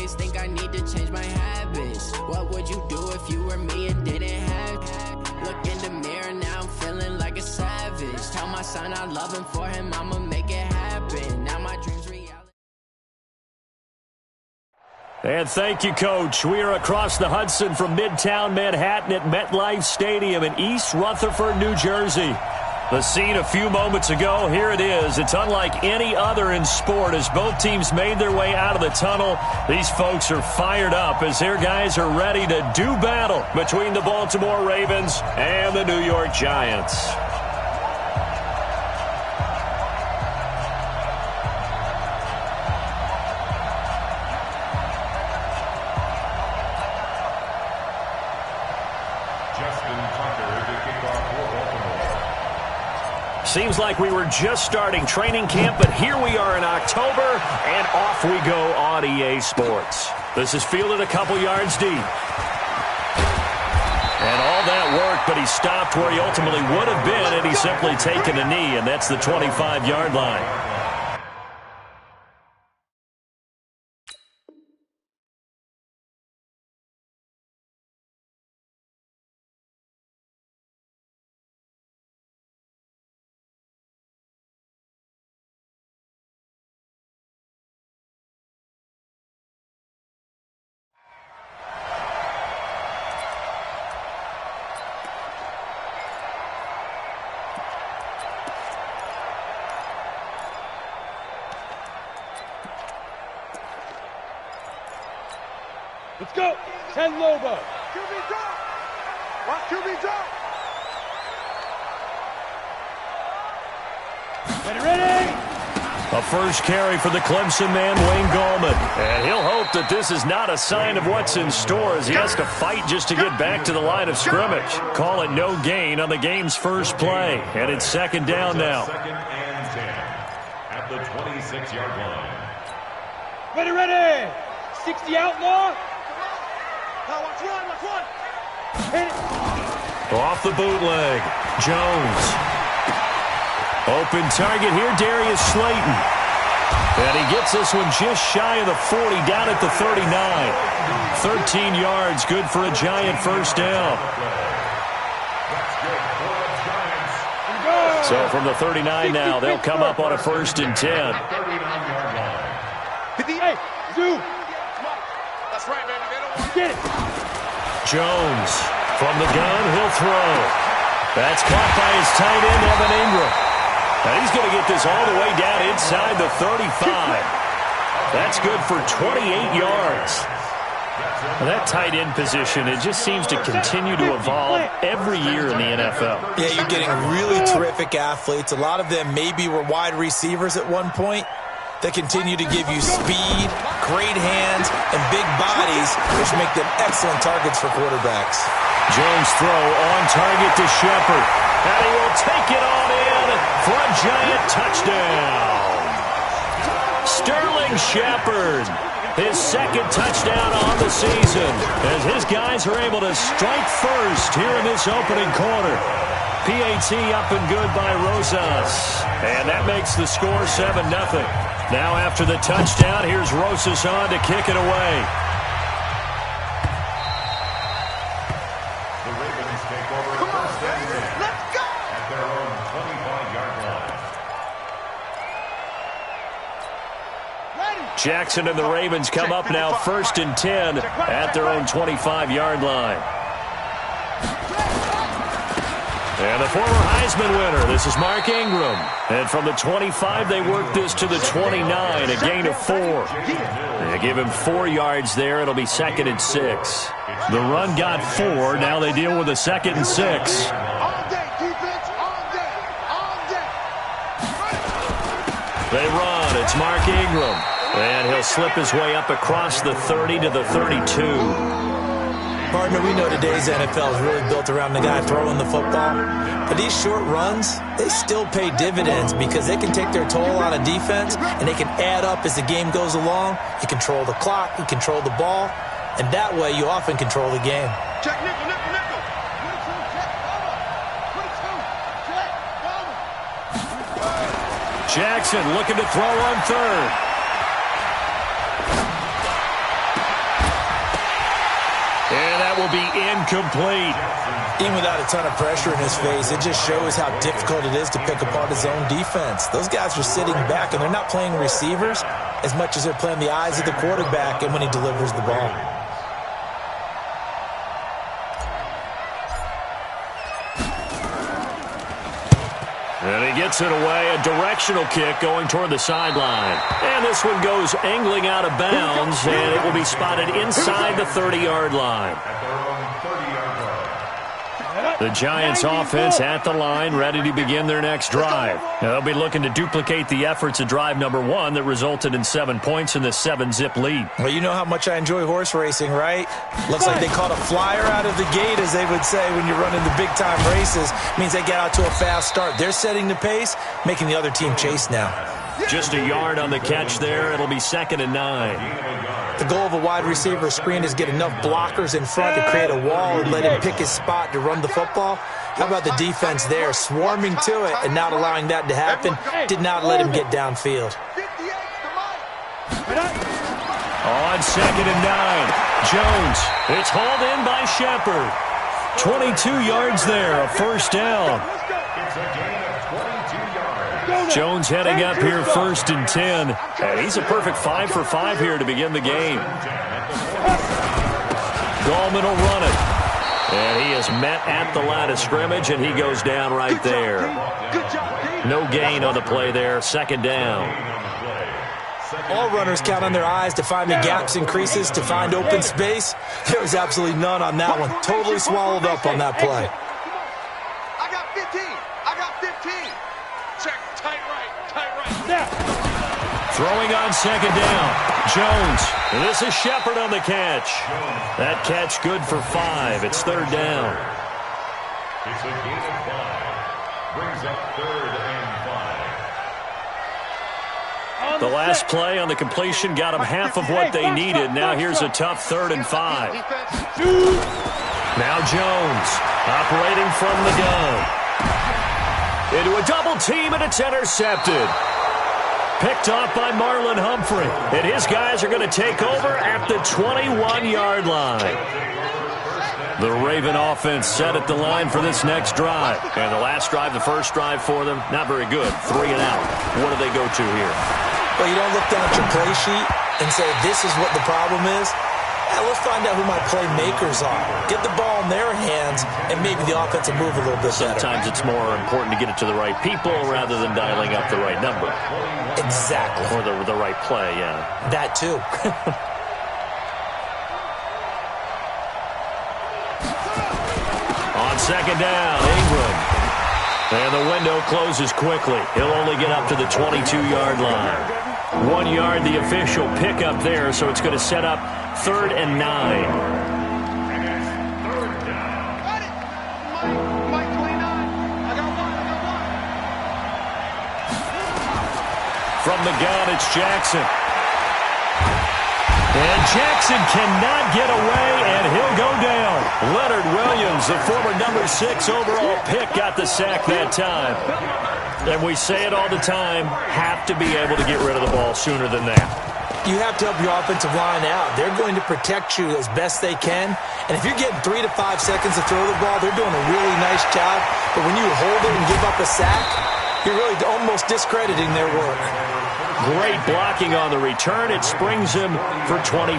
always think I need to change my habits. What would you do if you were me and didn't have? Look in the mirror, now I'm feeling like a savage. Tell my son I love him, for him I'ma make it happen. Now my dreams reality. And thank you, Coach. We are across the Hudson from Midtown Manhattan at MetLife Stadium in East Rutherford, New Jersey. The scene a few moments ago, here it is. It's unlike any other in sport as both teams made their way out of the tunnel. These folks are fired up as their guys are ready to do battle between the Baltimore Ravens and the New York Giants. Seems like we were just starting training camp, but here we are in October, and off we go on EA Sports. This is fielded a couple yards deep. And all that work, but he stopped where he ultimately would have been, and he's simply taken a knee, and that's the 25-yard line. Let's go. 10 Lobo. QB drop. Watch QB drop. Ready. A first carry for the Clemson man, Wayne Gallman. And he'll hope that this is not a sign of what's in store as he has to fight just to get back to the line of scrimmage. Call it no gain on the game's first play. And it's second down now. Second and 10 at the 26-yard line. Ready. 60 outlaw. Watch one. Hit it. Off the bootleg. Jones. Open target here, Darius Slayton. And he gets this one just shy of the 40, down at the 39. 13 yards, good for a Giant first down. So from the 39 now, they'll come up on a 1st and 10. Hey, Zoo. That's right, baby. Get it. Jones from the gun, he'll throw. That's caught by his tight end, Evan Ingram. And he's going to get this all the way down inside the 35. That's good for 28 yards. Well, that tight end position, it just seems to continue to evolve every year in the NFL. Yeah, you're getting really terrific athletes. A lot of them maybe were wide receivers at one point. They continue to give you speed, great hands, and big bodies, which make them excellent targets for quarterbacks. Jones throw on target to Shepard. And he will take it on in for a Giant touchdown. Sterling Shepard, his second touchdown on the season, as his guys are able to strike first here in this opening quarter. PAT up and good by Rosas. And that makes the score 7-0. Now after the touchdown, here's Rosas on to kick it away. The Ravens take over first and 10. Let's go! At their own 25-yard line. Jackson and the Ravens come up now 1st and 10 at their own 25-yard line. And the former Heisman winner, this is Mark Ingram. And from the 25, they work this to the 29, a gain of 4. They give him 4 yards there. It'll be 2nd and 6. The run got 4. Now they deal with a 2nd and 6. They run. It's Mark Ingram. And he'll slip his way up across the 30 to the 32. Partner, we know today's NFL is really built around the guy throwing the football. But these short runs, they still pay dividends because they can take their toll on a defense and they can add up as the game goes along. You control the clock, you control the ball, and that way you often control the game. Check nickel. Jackson looking to throw on 3rd. will be incomplete. Even without a ton of pressure in his face, it just shows how difficult it is to pick apart his own defense. Those guys are sitting back, and they're not playing receivers as much as they're playing the eyes of the quarterback and when he delivers the ball. And he gets it away, a directional kick going toward the sideline. And this one goes angling out of bounds, and it will be spotted inside the 30-yard line. The Giants offense at the line, ready to begin their next drive. Now, they'll be looking to duplicate the efforts of drive number 1 that resulted in 7 points in the 7-zip lead. Well, you know how much I enjoy horse racing, right? Looks like they caught a flyer out of the gate, as they would say when you're running the big-time races. Means they get out to a fast start. They're setting the pace, making the other team chase now. Just a yard on the catch there. It'll be 2nd and 9. The goal of a wide receiver screen is get enough blockers in front to create a wall and let him pick his spot to run the football. How about the defense there, swarming to it and not allowing that to happen? Did not let him get downfield. On 2nd and 9, Jones. It's hauled in by Shepard. 22 yards there, a first down. Jones heading up here 1st and 10. And he's a perfect 5 for 5 here to begin the game. Gallman will run it. And he is met at the line of scrimmage, and he goes down right there. No gain on the play there, 2nd down. All runners count on their eyes to find the gaps and creases, to find open space. There was absolutely none on that one. Totally swallowed up on that play. I got 15. I got 15. Check. Tight right. Throwing on 2nd down. Jones. This is Shepard on the catch. That catch good for 5. It's 3rd down. It's a gain of 5. Brings up 3rd and 5. The last play on the completion got them half of what they needed. Now here's a tough 3rd and 5. Now Jones operating from the gun. Into a double team, and it's intercepted. Picked off by Marlon Humphrey. And his guys are going to take over at the 21-yard line. The Raven offense set at the line for this next drive. And the last drive, the first drive for them, not very good. 3 and out. What do they go to here? Well, you don't look down at your play sheet and say, this is what the problem is. Let's find out who my playmakers are. Get the ball in their hands, and maybe the offense will move a little bit better. Sometimes it's more important to get it to the right people rather than dialing up the right number. Exactly. Or the right play, yeah. That too. On 2nd down, Ingram. And the window closes quickly. He'll only get up to the 22-yard line. 1 yard, the official pickup there, so it's going to set up 3rd and 9. From the gun, it's Jackson. And Jackson cannot get away, and he'll go down. Leonard Williams, the former number 6 overall pick, got the sack that time. And we say it all the time, have to be able to get rid of the ball sooner than that. You have to help your offensive line out. They're going to protect you as best they can. And if you're getting 3 to 5 seconds to throw the ball, they're doing a really nice job. But when you hold it and give up a sack, you're really almost discrediting their work. Great blocking on the return. It springs him for 25.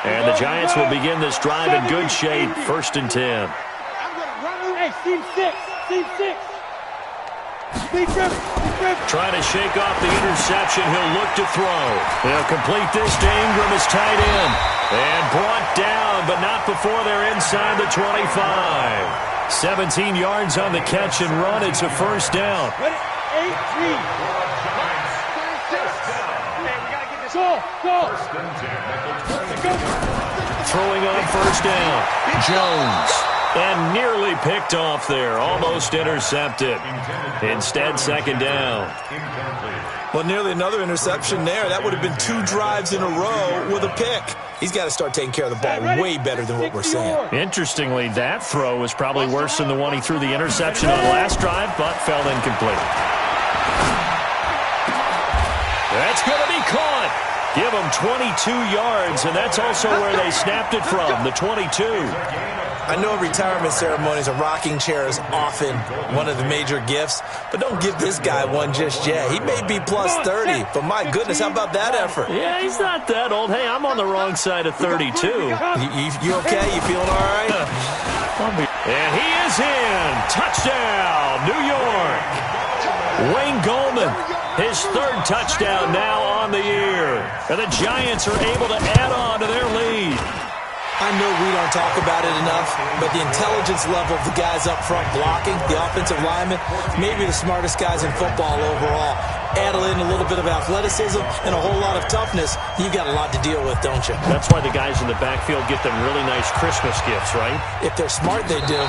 And the Giants will begin this drive in good shape. 1st and 10. Hey, team 6. Trying to shake off the interception. He'll look to throw. They'll complete this to Ingram as tight end. And brought down, but not before they're inside the 25. 17 yards on the catch and run. It's a 1st down. Throwing on 1st down. Jones. And nearly picked off there. Almost intercepted. Instead, 2nd down. Well, nearly another interception there. That would have been 2 drives in a row with a pick. He's got to start taking care of the ball way better than what we're seeing. Interestingly, that throw was probably worse than the one he threw the interception on last drive, but fell incomplete. That's going to be caught. Give them 22 yards, and that's also where they snapped it from, the 22. I know at retirement ceremonies, a rocking chair is often one of the major gifts, but don't give this guy one just yet. He may be plus 30, but my goodness, how about that effort? Yeah, he's not that old. Hey, I'm on the wrong side of 32. You okay? You feeling all right? And he is in. Touchdown, New York. Wayne Goldman, his third touchdown now on the year. And the Giants are able to add on to their lead. I know we don't talk about it enough, but the intelligence level of the guys up front blocking, the offensive linemen, maybe the smartest guys in football overall. Add in a little bit of athleticism and a whole lot of toughness, you've got a lot to deal with, don't you? That's why the guys in the backfield get them really nice Christmas gifts, right? If they're smart, they do.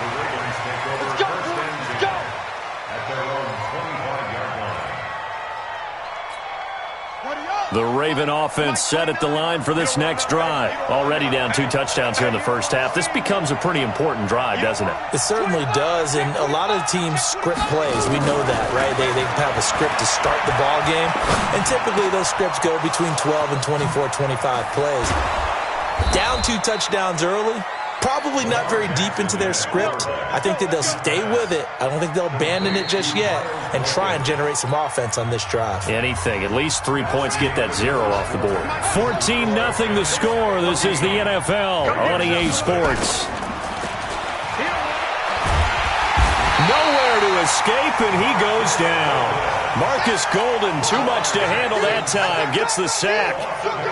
Let's go! Let's go! At their own 25-yard line. The Raven offense set at the line for this next drive. Already down 2 touchdowns here in the first half. This becomes a pretty important drive, doesn't it? It certainly does, and a lot of teams script plays. We know that, right? They have a script to start the ball game, and typically those scripts go between 12 and 24, 25 plays. Down 2 touchdowns early, probably not very deep into their script. I think that they'll stay with it. I don't think they'll abandon it just yet and try and generate some offense on this drive. Anything. At least 3 points get that 0 off the board. 14-0 the score. This is the NFL on EA Sports. Nowhere to escape, and he goes down. Marcus Golden, too much to handle that time, gets the sack.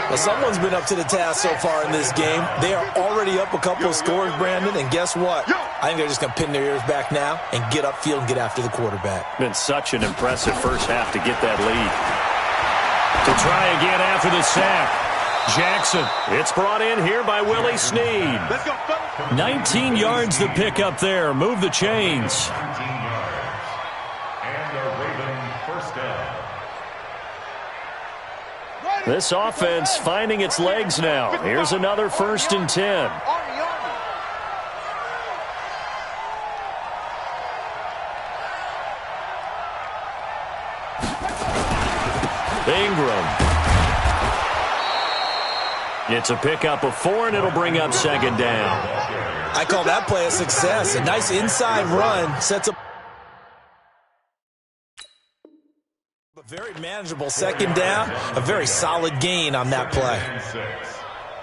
Well, someone's been up to the task so far in this game. They are already up a couple of scores, Brandon, and guess what? I think they're just going to pin their ears back now and get upfield and get after the quarterback. Been such an impressive first half to get that lead. To try again after the sack. Jackson, it's brought in here by Willie Snead. 19 yards the pick up there. Move the chains. 19 yards. And a Raven first down. This offense finding its legs now. Here's another 1st and 10. Ingram. It's a pickup of 4, and it'll bring up 2nd down. I call that play a success. A nice inside run sets up a very manageable 2nd down. A very solid gain on that play.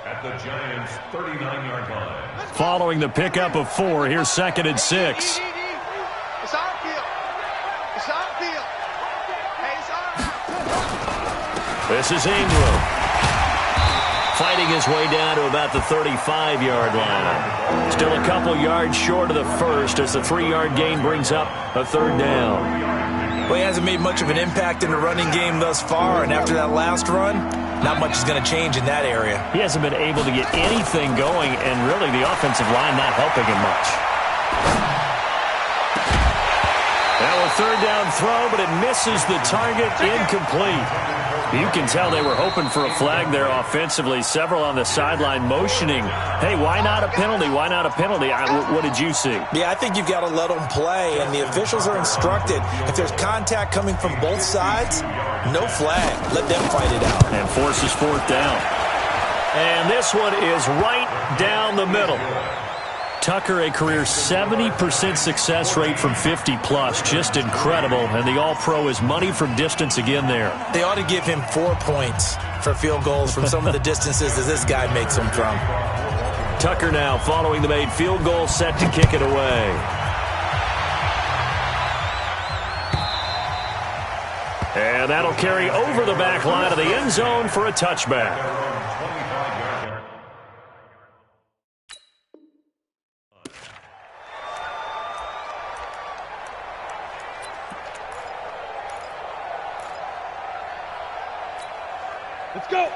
At the Giants' 39-yard line. Following the pickup of 4, here's 2nd and 6. It's our field. It's our field. Hey, it's our. This is Ingram. Fighting his way down to about the 35-yard line. Still a couple yards short of the first as the 3-yard gain brings up a 3rd down. Well, he hasn't made much of an impact in the running game thus far, and after that last run, not much is going to change in that area. He hasn't been able to get anything going, and really the offensive line not helping him much. Now a 3rd down throw, but it misses the target, incomplete. You can tell they were hoping for a flag there offensively. Several on the sideline motioning, hey, why not a penalty? Why not a penalty? What did you see? Yeah, I think you've got to let them play, and the officials are instructed. If there's contact coming from both sides, no flag. Let them fight it out. And forces 4th down. And this one is right down the middle. Tucker, a career 70% success rate from 50-plus. Just incredible. And the All-Pro is money from distance again there. They ought to give him 4 points for field goals from some of the distances that this guy makes them from. Tucker now following the made field goal, set to kick it away. And that'll carry over the back line of the end zone for a touchback.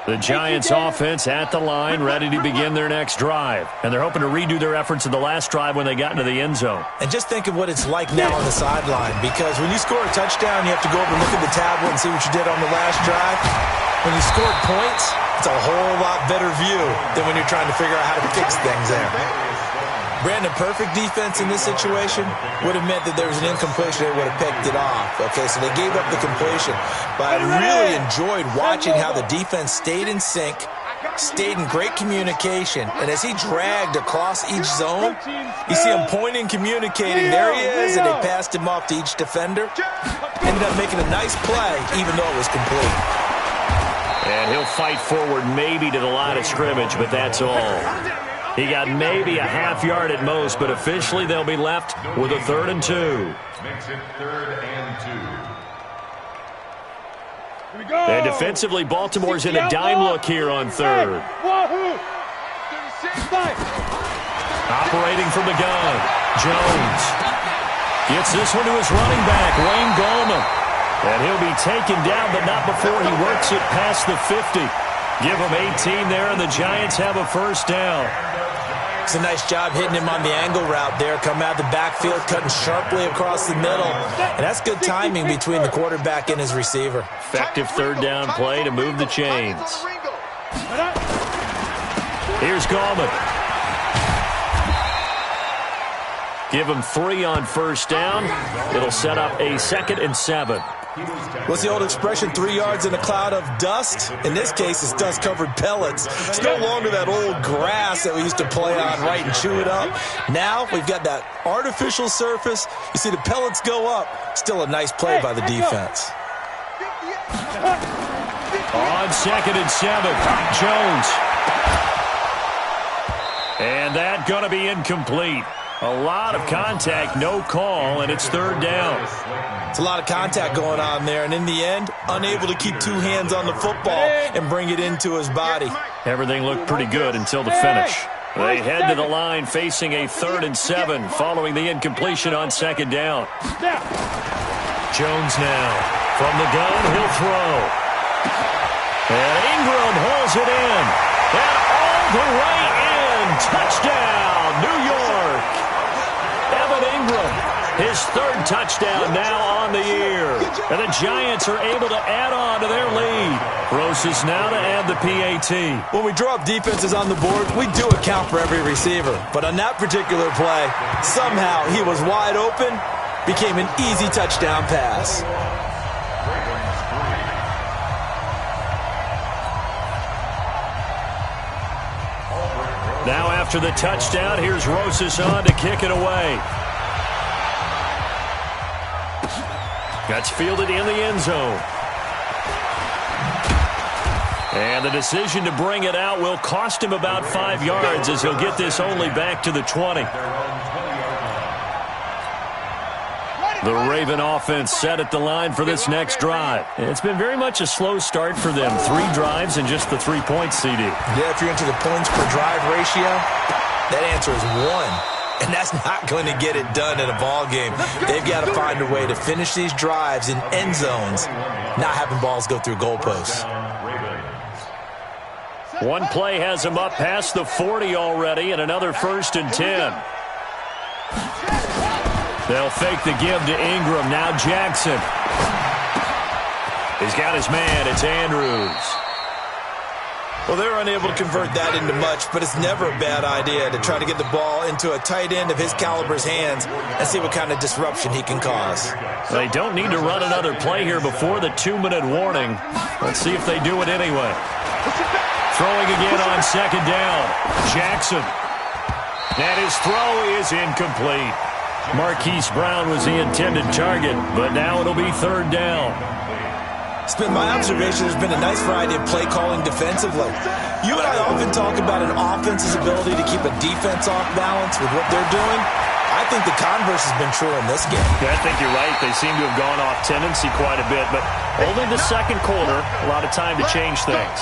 The Giants offense at the line, ready to begin their next drive. And they're hoping to redo their efforts in the last drive when they got into the end zone. And just think of what it's like now on the sideline, because when you score a touchdown, you have to go over and look at the tablet and see what you did on the last drive. When you scored points, it's a whole lot better view than when you're trying to figure out how to fix things there. Brandon, perfect defense in this situation would have meant that there was an incompletion. They would have picked it off. Okay, so they gave up the completion. But I really enjoyed watching how the defense stayed in sync, stayed in great communication, and as he dragged across each zone, you see him pointing, communicating. There he is, and they passed him off to each defender. Ended up making a nice play, even though it was complete. And he'll fight forward maybe to the line of scrimmage, but that's all. He got maybe a half yard at most, but officially they'll be left with a 3rd and 2. Makes it 3rd and 2. And defensively, Baltimore's in a dime look here on 3rd. Operating from the gun, Jones gets this one to his running back, Wayne Gallman. And he'll be taken down, but not before he works it past the 50. Give him 18 there, and the Giants have a 1st down. It's a nice job hitting him on the angle route there. Come out of the backfield, cutting sharply across the middle. And that's good timing between the quarterback and his receiver. Effective 3rd down play to move the chains. Here's Gallman. Give him 3 on 1st down. It'll set up a 2nd and 7. What's the old expression, 3 yards in a cloud of dust? In this case, it's dust-covered pellets. It's no longer that old grass that we used to play on, right, and chew it up. Now we've got that artificial surface. You see the pellets go up. Still a nice play by the defense. On 2nd and 7, Jones. And that going to be incomplete. A lot of contact, no call, and it's 3rd down. It's a lot of contact going on there, and in the end, unable to keep 2 hands on the football and bring it into his body. Everything looked pretty good until the finish. They head to the line facing a 3rd and 7 following the incompletion on 2nd down. Jones now. From the gun, he'll throw. And Ingram hauls it in. And all the way in. Touchdown, New York. Evan Ingram, his 3rd touchdown now on the year. And the Giants are able to add on to their lead. Rosas now to add the PAT. When we draw up defenses on the board, we do account for every receiver. But on that particular play, somehow he was wide open, became an easy touchdown pass. Now after the touchdown, here's Rosas on to kick it away. That's fielded in the end zone. And the decision to bring it out will cost him about 5 yards as he'll get this only back to the 20. The Raven offense set at the line for this next drive. It's been very much a slow start for them. 3 drives and just the 3 points, CD. Yeah, if you're into the points per drive ratio, that answer is 1. And that's not going to get it done in a ball game. They've got to find a way to finish these drives in end zones, not having balls go through goalposts. One play has him up past the 40 already, and another 1st and 10. They'll fake the give to Ingram. Now Jackson. He's got his man. It's Andrews. Well, they're unable to convert that into much, but it's never a bad idea to try to get the ball into a tight end of his caliber's hands and see what kind of disruption he can cause. They don't need to run another play here before the 2-minute warning. Let's see if they do it anyway. Throwing again on 2nd down. Jackson. And his throw is incomplete. Marquise Brown was the intended target, but now it'll be 3rd down. It's been my observation there's been a nice variety of play calling defensively. You and I often talk about an offense's ability to keep a defense off balance with what they're doing. I think the converse has been true in this game. Yeah, I think you're right. They seem to have gone off tendency quite a bit, but only the 2nd quarter, a lot of time to change things.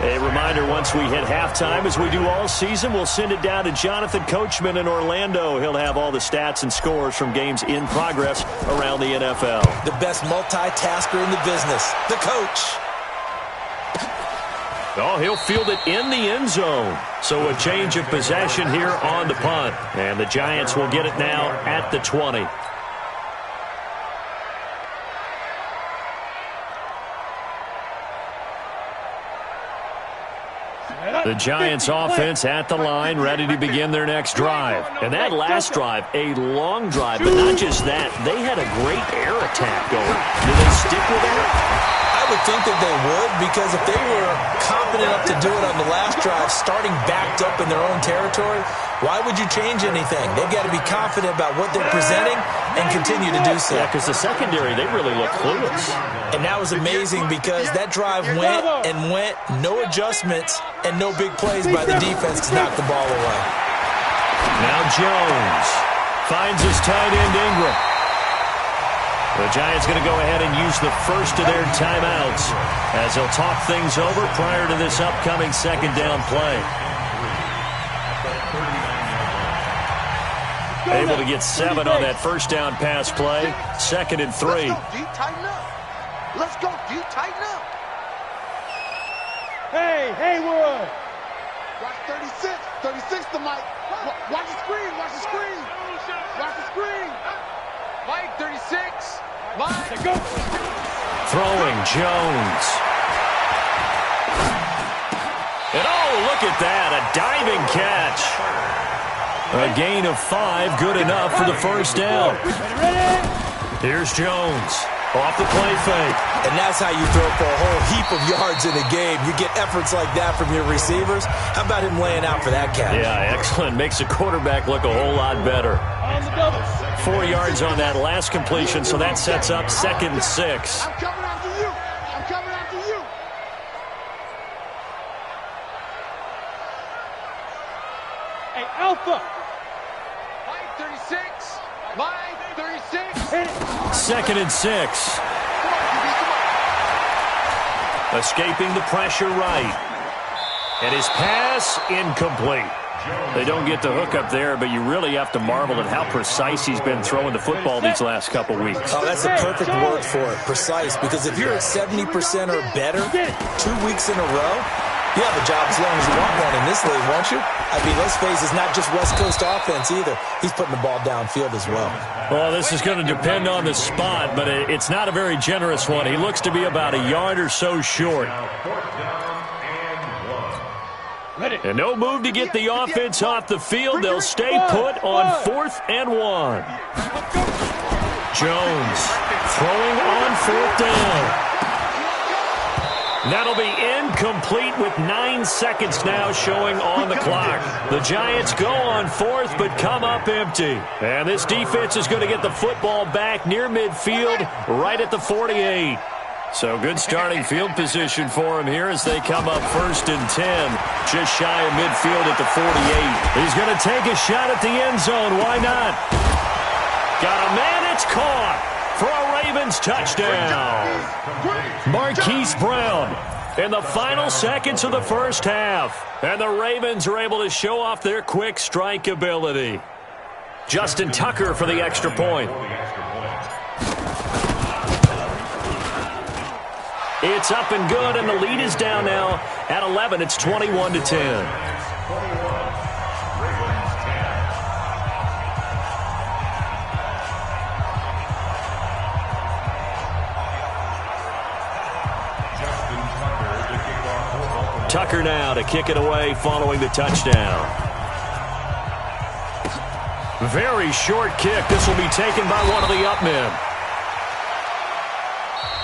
A reminder, once we hit halftime, as we do all season, we'll send it down to Jonathan Coachman in Orlando. He'll have all the stats and scores from games in progress around the NFL. The best multitasker in the business, the coach. Oh, he'll field it in the end zone. So a change of possession here on the punt. And the Giants will get it now at the 20. The Giants offense at the line, ready to begin their next drive. And that last drive, a long drive, but not just that. They had a great air attack going. Do they stick with that? I would think that they would, because if they were confident enough to do it on the last drive, starting backed up in their own territory, why would you change anything? They've got to be confident about what they're presenting and continue to do so. Yeah, because the secondary, they really look clueless. And that was amazing because that drive went and went, no adjustments and no big plays by the defense to knock the ball away. Now Jones finds his tight end Ingram. The Giants going to go ahead and use the first of their timeouts as they'll talk things over prior to this upcoming second down play. Able to get 7 on that first down pass play. 2nd and 3. Let's go, D. Tighten up. Let's go, D. Tighten up. Hey, Haywood. Watch 36. 36 to Mike. Watch the screen. Watch the screen. Watch the screen. Mike, 36. Mike. Go. Throwing Jones. And oh, look at that. A diving catch. A gain of 5, good enough for the first down. Here's Jones. Off the play fake. And that's how you throw for a whole heap of yards in a game. You get efforts like that from your receivers. How about him laying out for that catch? Yeah, excellent. Makes the quarterback look a whole lot better. 4 yards on that last completion, so that sets up 2nd and 6. I'm coming after you. I'm coming after you. Hey, Alpha. Mike, 36. Mike, 36. 2nd and 6. Escaping the pressure right. And his pass incomplete. They don't get the hook up there, but you really have to marvel at how precise he's been throwing the football these last couple weeks. Oh, that's the perfect word for it, precise. Because if you're at 70% or better 2 weeks in a row, you have a job as long as you want one in this league, won't you? I mean, let's face it, it's not just West Coast offense either. He's putting the ball downfield as well. Well, this is going to depend on the spot, but it's not a very generous one. He looks to be about a yard or so short. And no move to get the offense off the field. They'll stay put on 4th and 1. Jones throwing on 4th down. That'll be incomplete with 9 seconds now showing on the clock. The Giants go on 4th but come up empty. And this defense is going to get the football back near midfield right at the 48. So good starting field position for him here as they come up 1st and 10. Just shy of midfield at the 48. He's going to take a shot at the end zone. Why not? Got a man. It's caught for a Ravens touchdown. Marquise Brown in the final seconds of the first half. And the Ravens are able to show off their quick strike ability. Justin Tucker for the extra point. It's up and good, and the lead is down now at 11. It's 21-10. Tucker now to kick it away following the touchdown. Very short kick. This will be taken by one of the up men.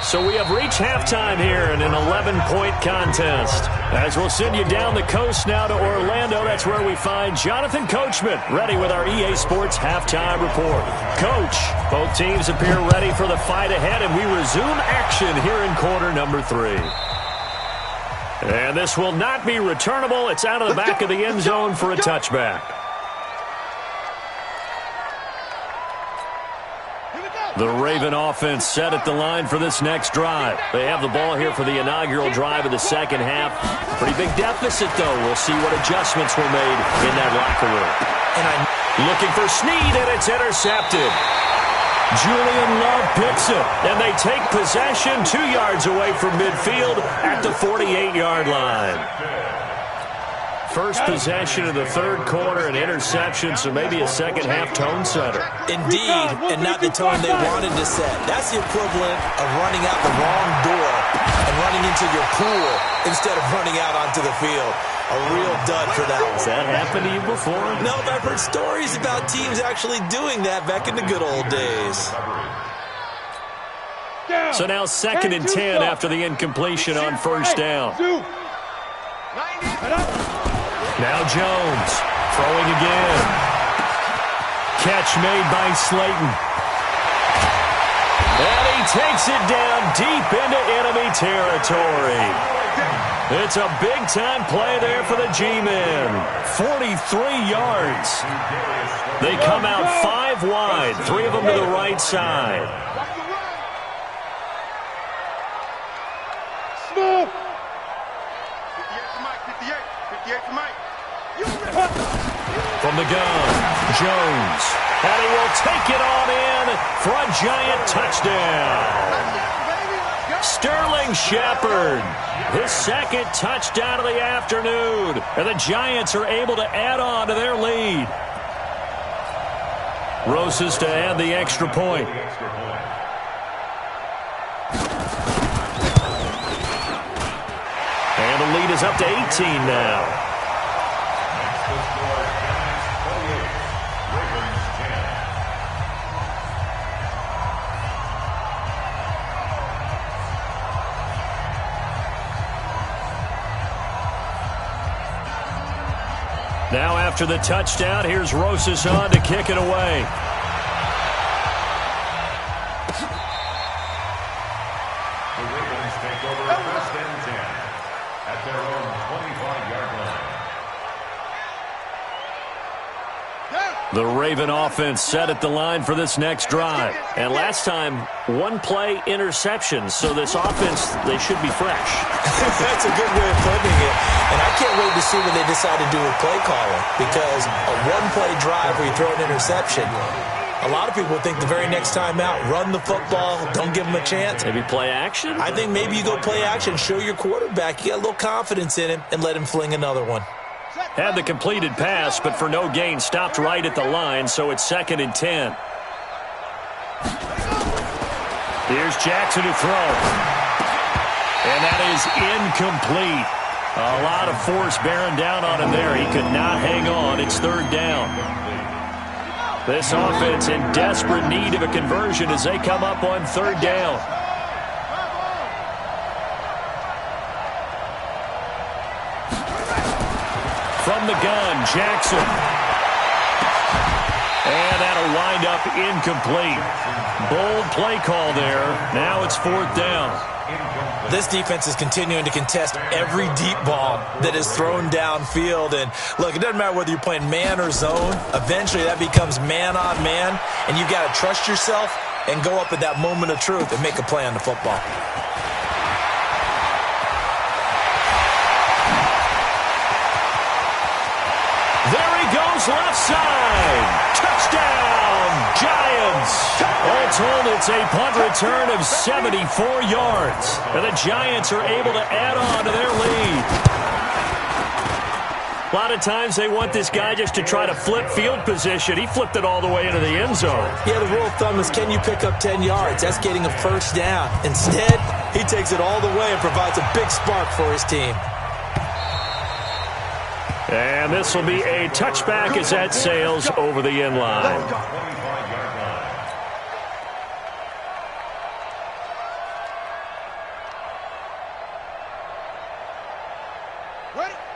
So we have reached halftime here in an 11-point contest. As we'll send you down the coast now to Orlando, that's where we find Jonathan Coachman, ready with our EA Sports halftime report. Coach, both teams appear ready for the fight ahead, and we resume action here in quarter number 3. And this will not be returnable. It's out of the back of the end zone for a touchback. The Raven offense set at the line for this next drive. They have the ball here for the inaugural drive of the second half. Pretty big deficit, though. We'll see what adjustments were made in that locker room. And looking for Snead, and it's intercepted. Julian Love picks it, and they take possession 2 yards away from midfield at the 48-yard line. First possession of the third quarter, an interception, so maybe a second-half tone setter. Indeed, and not the tone they wanted to set. That's the equivalent of running out the wrong door and running into your pool instead of running out onto the field. A real dud for that one. Has that happened to you before? No, but I've heard stories about teams actually doing that back in the good old days. So now 2nd and 10 after the incompletion on first down. Now Jones throwing again. Catch made by Slayton. And he takes it down deep into enemy territory. It's a big-time play there for the G-men. 43 yards. They come out 5 wide, 3 of them to the right side. Smooth. 58 for Mike. From the gun, Jones. And he will take it on in for a giant touchdown. Sterling Shepard, his 2nd touchdown of the afternoon. And the Giants are able to add on to their lead. Rosas to add the extra point. And the lead is up to 18 now. Now after the touchdown, here's Rosas on to kick it away. The Ravens take over 1st and 10 at their own 25-yard line. The Raven offense set at the line for this next drive. And last time, 1-play interception. So this offense, they should be fresh. That's a good way of putting it. And I can't wait to see what they decide to do with play calling. Because a 1-play drive where you throw an interception, a lot of people think the very next time out, run the football, don't give them a chance. Maybe play action? I think maybe you go play action, show your quarterback you got a little confidence in him, and let him fling another one. Had the completed pass, but for no gain, stopped right at the line, so it's 2nd and 10. Here's Jackson to throw. And that is incomplete. A lot of force bearing down on him there. He could not hang on. It's 3rd down. This offense in desperate need of a conversion as they come up on 3rd down. From the gun, Jackson. And that'll wind up incomplete. Bold play call there. Now it's 4th down. This defense is continuing to contest every deep ball that is thrown downfield. And, look, it doesn't matter whether you're playing man or zone. Eventually that becomes man on man. And you've got to trust yourself and go up at that moment of truth and make a play on the football. There he goes, left side. Touchdown, Giants. All told, it's a punt return of 74 yards. And the Giants are able to add on to their lead. A lot of times they want this guy just to try to flip field position. He flipped it all the way into the end zone. Yeah, the rule of thumb is, can you pick up 10 yards? That's getting a 1st down. Instead, he takes it all the way and provides a big spark for his team. And this will be a touchback as that sails over the end line.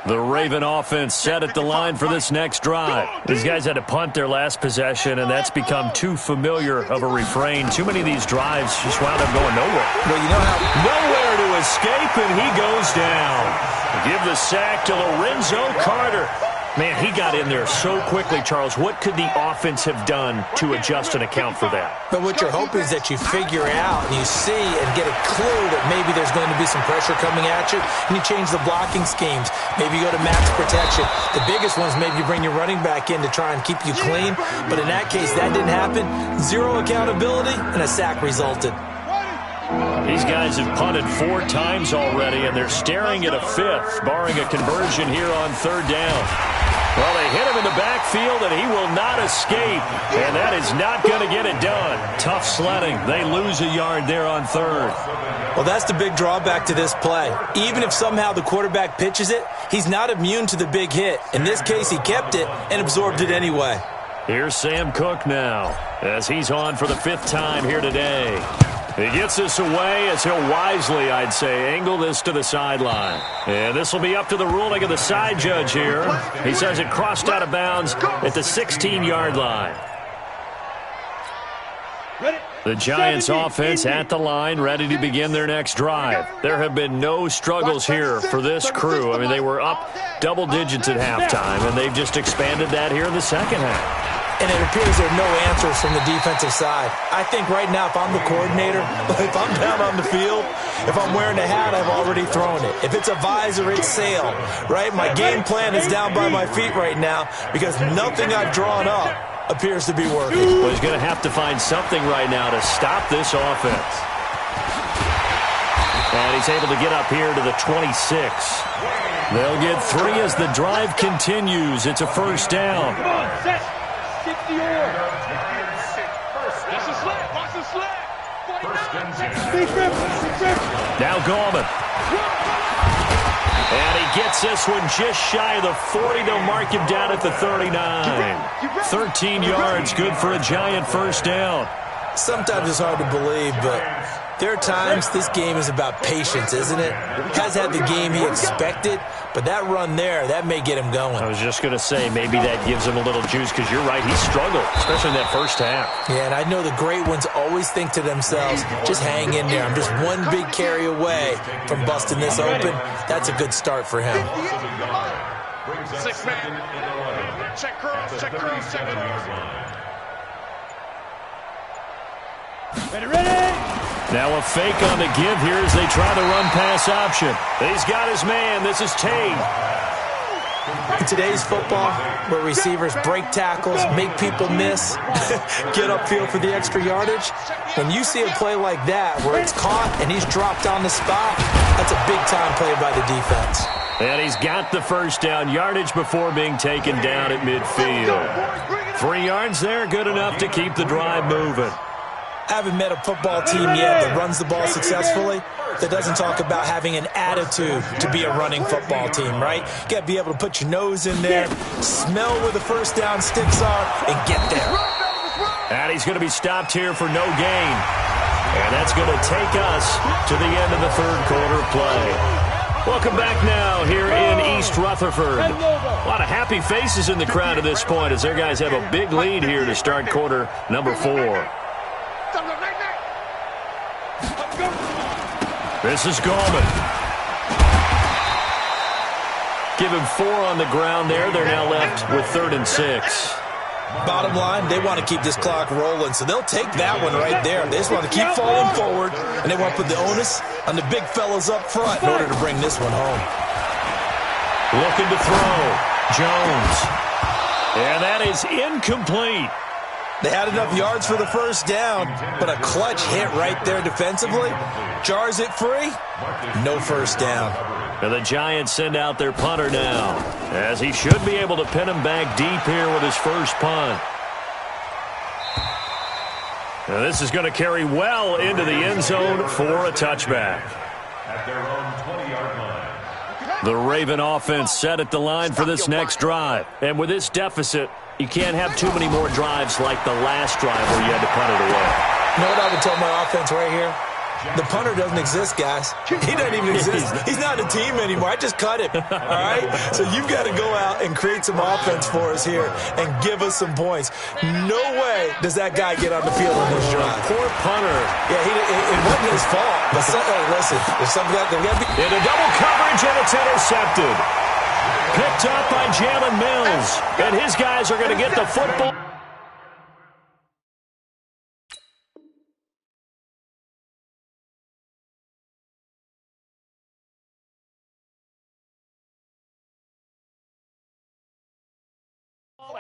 The Raven offense set at the line for this next drive. These guys had to punt their last possession, and that's become too familiar of a refrain. Too many of these drives just wound up going nowhere. Well, you know how... Nowhere to escape, and he goes down. Give the sack to Lorenzo Carter. Man, he got in there so quickly, Charles. What could the offense have done to adjust and account for that? But what you're hoping is that you figure out and you see and get a clue that maybe there's going to be some pressure coming at you, and you change the blocking schemes. Maybe you go to max protection. The biggest one's maybe you bring your running back in to try and keep you clean. But in that case, that didn't happen. Zero accountability, and a sack resulted. These guys have punted 4 times already, and they're staring at a 5th, barring a conversion here on 3rd down. Well, they hit him in the backfield, and he will not escape. And that is not going to get it done. Tough sledding. They lose a yard there on third. Well, that's the big drawback to this play. Even if somehow the quarterback pitches it, he's not immune to the big hit. In this case, he kept it and absorbed it anyway. Here's Sam Cook now, as he's on for the 5th time here today. He gets this away as he'll wisely, I'd say, angle this to the sideline. And this will be up to the ruling of the side judge here. He says it crossed out of bounds at the 16-yard line. The Giants offense at the line, ready to begin their next drive. There have been no struggles here for this crew. I mean, they were up double digits at halftime, and they've just expanded that here in the second half. And it appears there are no answers from the defensive side. I think right now, if I'm the coordinator, if I'm down on the field, if I'm wearing a hat, I've already thrown it. If it's a visor, it's sail, right? My game plan is down by my feet right now because nothing I've drawn up appears to be working. Well, he's going to have to find something right now to stop this offense. And he's able to get up here to the 26. They'll get 3 as the drive continues. It's a first down. Come on, set. 60 or. Watch the slap. Watch the slap. Now Gallman. And he gets this one just shy of the 40. They'll mark him down at the 39. 13 yards, good for a Giant first down. Sometimes it's hard to believe, but there are times this game is about patience, isn't it? Has had the game he expected, but that run there, that may get him going. I was just going to say, maybe that gives him a little juice, because you're right, he struggled, especially in that first half. Yeah, and I know the great ones always think to themselves, just hang in there. I'm just one big carry away from busting this open. That's a good start for him. 6 man. Check curls, check curls, check curls. Ready. Now a fake on the give here as they try the run-pass option. He's got his man. This is Tate. In today's football, where receivers break tackles, make people miss, get upfield for the extra yardage, when you see a play like that where it's caught and he's dropped on the spot, that's a big-time play by the defense. And he's got the first down, yardage before being taken down at midfield. 3 yards there, good enough to keep the drive moving. I haven't met a football team yet that runs the ball successfully that doesn't talk about having an attitude to be a running football team, right? You got to be able to put your nose in there, smell where the first down sticks are, and get there. And he's going to be stopped here for no gain. And that's going to take us to the end of the third quarter of play. Welcome back now here in East Rutherford. A lot of happy faces in the crowd at this point as their guys have a big lead here to start quarter number 4. This is Gallman. Give him 4 on the ground there. They're now left with 3rd and 6. Bottom line, they want to keep this clock rolling, so they'll take that one right there. They just want to keep falling forward, and they want to put the onus on the big fellas up front in order to bring this one home. Looking to throw. Jones. And that is incomplete. They had enough yards for the first down, but a clutch hit right there defensively. Jars it free, no first down. And the Giants send out their punter now, as he should be able to pin him back deep here with his first punt. Now this is going to carry well into the end zone for a touchback. At their own 20-yard line. The Raven offense set at the line for this next drive. And with this deficit, you can't have too many more drives like the last drive where you had to punt it away. You know what I would tell my offense right here? The punter doesn't exist, guys. He doesn't even exist. He's not a team anymore. I just cut him, all right? So you've got to go out and create some offense for us here and give us some points. No way does that guy get on the field on this drive. Poor punter. Yeah, it wasn't his fault. But listen, there's something got to be. In a double coverage, and it's intercepted. Picked up by Jalen Mills. And his guys are going to get the football.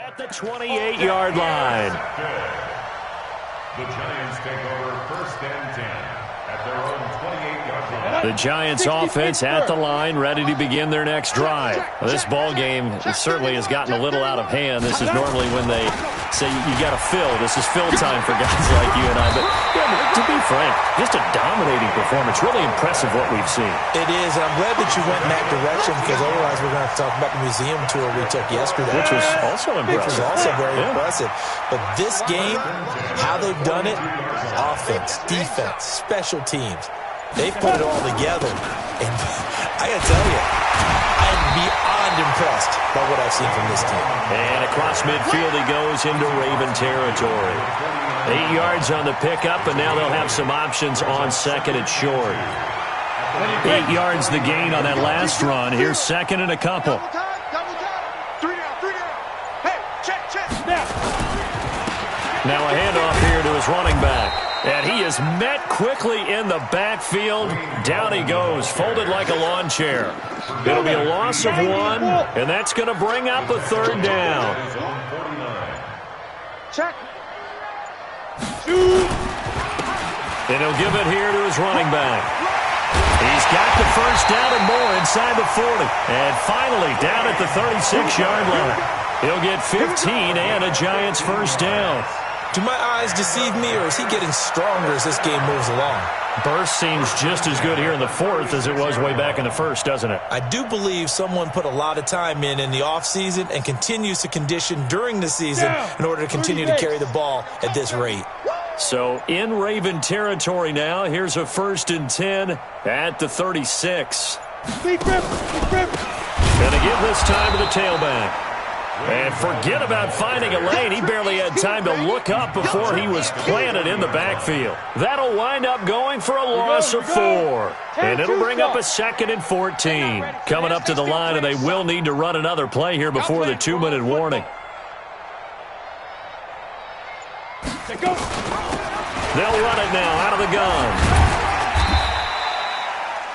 At the 28-yard line. The Giants take over 1st and 10 at their own 28-yard line. The Giants offense at the line, ready to begin their next drive. This ball game certainly has gotten a little out of hand. This is normally when they say you got to fill. This is fill time for guys like you and I. But to be frank, just a dominating performance. Really impressive what we've seen. It is. I'm glad that you went in that direction because otherwise we're going to have to talk about the museum tour we took yesterday. Which was also impressive. Which was also very impressive. But this game, how they've done it, offense, defense, special teams, they've put it all together. And I got to tell you, I'm beyond impressed by what I've seen from this team. And across midfield he goes into Raven territory. 8 yards on the pickup, and now they'll have some options on second and short. 8 yards the gain on that last run. Here's second and a couple. Three down. Hey, check. Now a handoff here to his running back. And he is met quickly in the backfield. Down he goes, folded like a lawn chair. It'll be a loss of 1, and that's going to bring up a third down. Check. And he'll give it here to his running back. He's got the first down and more inside the 40. And finally down at the 36-yard line. He'll get 15 and a Giants first down. Do my eyes deceive me, or is he getting stronger as this game moves along? Burst seems just as good here in the fourth as it was way back in the first, doesn't it? I do believe someone put a lot of time in the offseason and continues to condition during the season in order to continue to carry the ball at this rate. So in Raven territory now. Here's a 1st and 10 at the 36. Big rip. Going to give this time to the tailback. And forget about finding a lane. He barely had time to look up before he was planted in the backfield. That'll wind up going for a loss of 4. And it'll bring up a 2nd and 14. Coming up to the line, and they will need to run another play here before the 2-minute warning. They'll run it now out of the gun.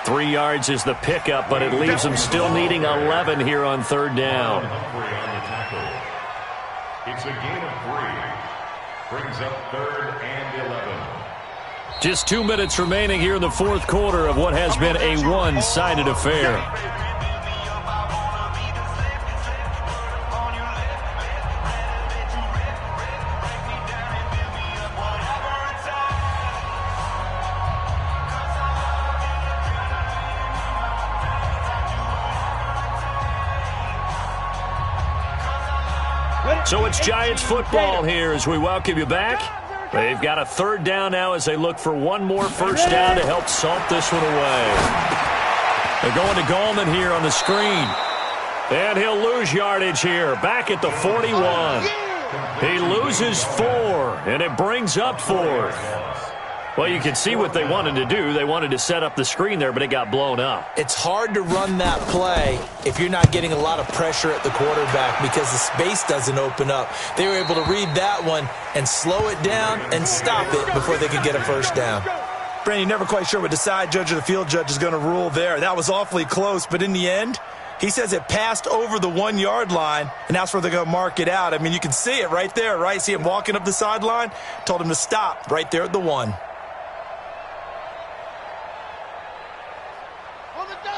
3 yards is the pickup, but it leaves them still needing 11 here on third down. It's a gain of 3. Brings up 3rd and 11. Just 2 minutes remaining here in the fourth quarter of what has been a one-sided affair. So it's Giants football here as we welcome you back. They've got a third down now as they look for one more first down to help salt this one away. They're going to Gallman here on the screen. And he'll lose yardage here, back at the 41. He loses 4, and it brings up 4th. Well, you can see what they wanted to do. They wanted to set up the screen there, but it got blown up. It's hard to run that play if you're not getting a lot of pressure at the quarterback because the space doesn't open up. They were able to read that one and slow it down and stop it before they could get a first down. Brandon, never quite sure what the side judge or the field judge is going to rule there. That was awfully close, but in the end, he says it passed over the 1-yard line, and that's where they're going to mark it out. I mean, you can see it right there, right? See him walking up the sideline? Told him to stop right there at the 1.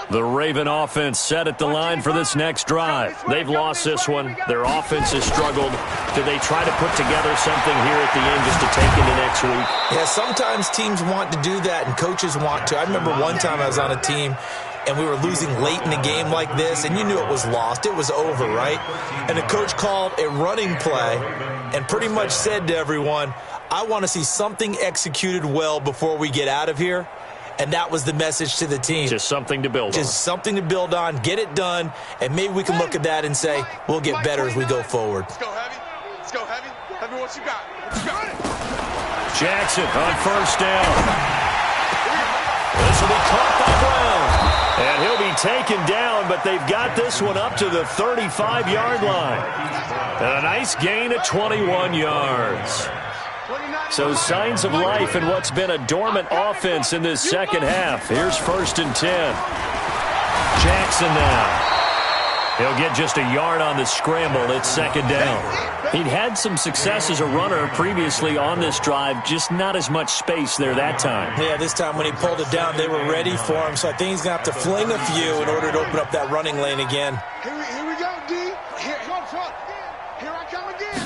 The Raven offense set at the line for this next drive. They've lost this one. Their offense has struggled. Do they try to put together something here at the end just to take into next week? Yeah, sometimes teams want to do that and coaches want to. I remember one time I was on a team and we were losing late in a game like this, and you knew it was lost. It was over, right? And the coach called a running play and pretty much said to everyone, I want to see something executed well before we get out of here. And that was the message to the team. Just something to build on. Just something to build on, get it done, and maybe we can look at that and say, we'll get better as we go forward. Let's go, Heavy. Let's go, Heavy. Heavy, what you got? What you got? Jackson on first down. This will be caught by Brown. And he'll be taken down, but they've got this one up to the 35-yard line. And a nice gain of 21 yards. So signs of life in what's been a dormant offense in this second half. Here's 1st and 10. Jackson now. He'll get just a yard on the scramble. It's second down. He'd had some success as a runner previously on this drive, just not as much space there that time. Yeah, this time when he pulled it down, they were ready for him, so I think he's going to have to fling a few in order to open up that running lane again. Here we go, D. Here I come again.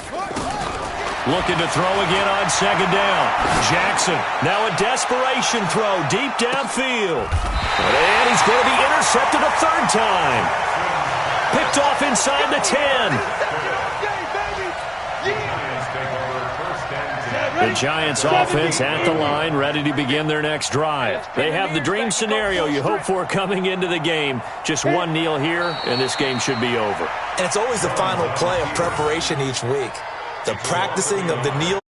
Looking to throw again on second down. Jackson, now a desperation throw deep downfield. And he's going to be intercepted a third time. Picked off inside the 10. The Giants offense at the line, ready to begin their next drive. They have the dream scenario you hope for coming into the game. Just one kneel here, and this game should be over. And it's always the final play of preparation each week. The practicing of the kneel